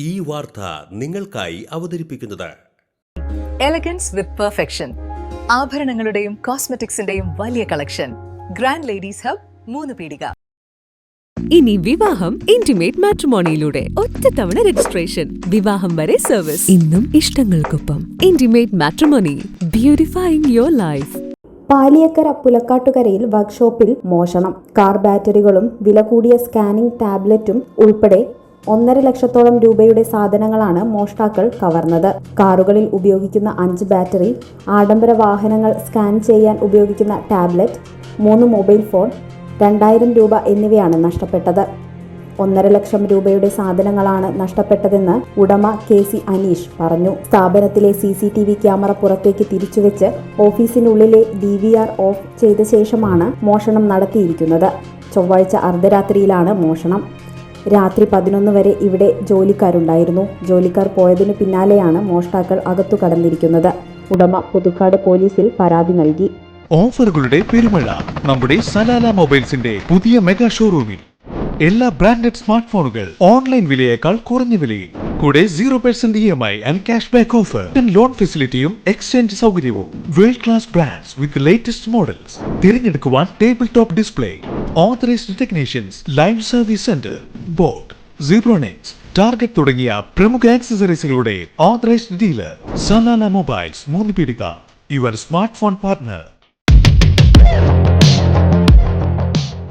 ഈ വാർത്ത നിങ്ങൾക്കായി അവതരിപ്പിക്കുന്നത് എലഗൻസ് വിത്ത് പെർഫെക്ഷൻ, ആഭരണങ്ങളുടെയും കോസ്മെറ്റിക്സിന്റെയും വലിയ കളക്ഷൻ. ഗ്രാൻഡ് ലേഡീസ് ഹബ്, 3 പീടിക. ഇനി വിവാഹം ഇന്റിമേറ്റ് മാട്രിമോണിയിലൂടെ ഒറ്റത്തവണ രജിസ്ട്രേഷൻ, വിവാഹം വരെ സർവീസ്. ഇന്നും ഇഷ്ടങ്ങൾക്കൊപ്പം intimate matrimony, beautifying your life. Paliyekkara പുലക്കാട്ടുകരയിൽ വർക്ക്ഷോപ്പിൽ മോഷണം. കാർ ബാറ്ററികളും വില കൂടിയ സ്കാനിംഗ് ടാബ്ലറ്റും ഉൾപ്പെടെ 1.5 ലക്ഷത്തോളം രൂപയുടെ സാധനങ്ങളാണ് മോഷ്ടാക്കൾ കവർന്നത്. കാറുകളിൽ ഉപയോഗിക്കുന്ന 5 ബാറ്ററി, ആഡംബര വാഹനങ്ങൾ സ്കാൻ ചെയ്യാൻ ഉപയോഗിക്കുന്ന ടാബ്ലറ്റ്, 3 മൊബൈൽ ഫോൺ, 2000 രൂപ എന്നിവയാണ് നഷ്ടപ്പെട്ടത്. 1.5 ലക്ഷം രൂപയുടെ സാധനങ്ങളാണ് നഷ്ടപ്പെട്ടതെന്ന് ഉടമ KC അനീഷ് പറഞ്ഞു. സ്ഥാപനത്തിലെ CCTV ക്യാമറ പുറത്തേക്ക് തിരിച്ചുവെച്ച് ഓഫീസിനുള്ളിലെ DVR ഓഫ് ചെയ്ത ശേഷമാണ് മോഷണം നടത്തിയിരിക്കുന്നത്. ചൊവ്വാഴ്ച അർദ്ധരാത്രിയിലാണ് മോഷണം. രാത്രി 11 വരെ ഇവിടെ ജോലിക്കാരുണ്ടായിരുന്നു. ജോലിക്കാർ പോയതിനു പിന്നാലെയാണ് മോഷ്ടാക്കൾ അകത്തു കടന്നിരിക്കുന്നത്. ഉടമ പുതുക്കാട് പോലീസിൽ പരാതി നൽകി. ഓഫറുകളുടെ പെരുമഴ നമ്മുടെ സലാല മൊബൈൽസിന്റെ പുതിയ മെഗാ ഷോറൂമിൽ. എല്ലാ ബ്രാൻഡഡ് സ്മാർട്ട് ഫോണുകൾ ഓൺലൈൻ വിലയേക്കാൾ കുറഞ്ഞ വിലയിൽ, കൂടെ 0% EMI and cash back offer, loan ഫെസിലിറ്റിയും എക്സ്ചേഞ്ച് സൗകര്യവും. World class brands with latest models. തിരഞ്ഞെടുക്കുവാൻ table top display, authorised technicians, live service centre, boat, Zebronics, target തുടങ്ങിയ പ്രമുഖ ആക്സസറീസുകളുടെ ഓതറൈസ്ഡ് ഡീലർ. സലാല മൊബൈൽസ്, 3 പീടിക, യുവർ സ്മാർട്ട് ഫോൺ പാർട്ട്ണർ.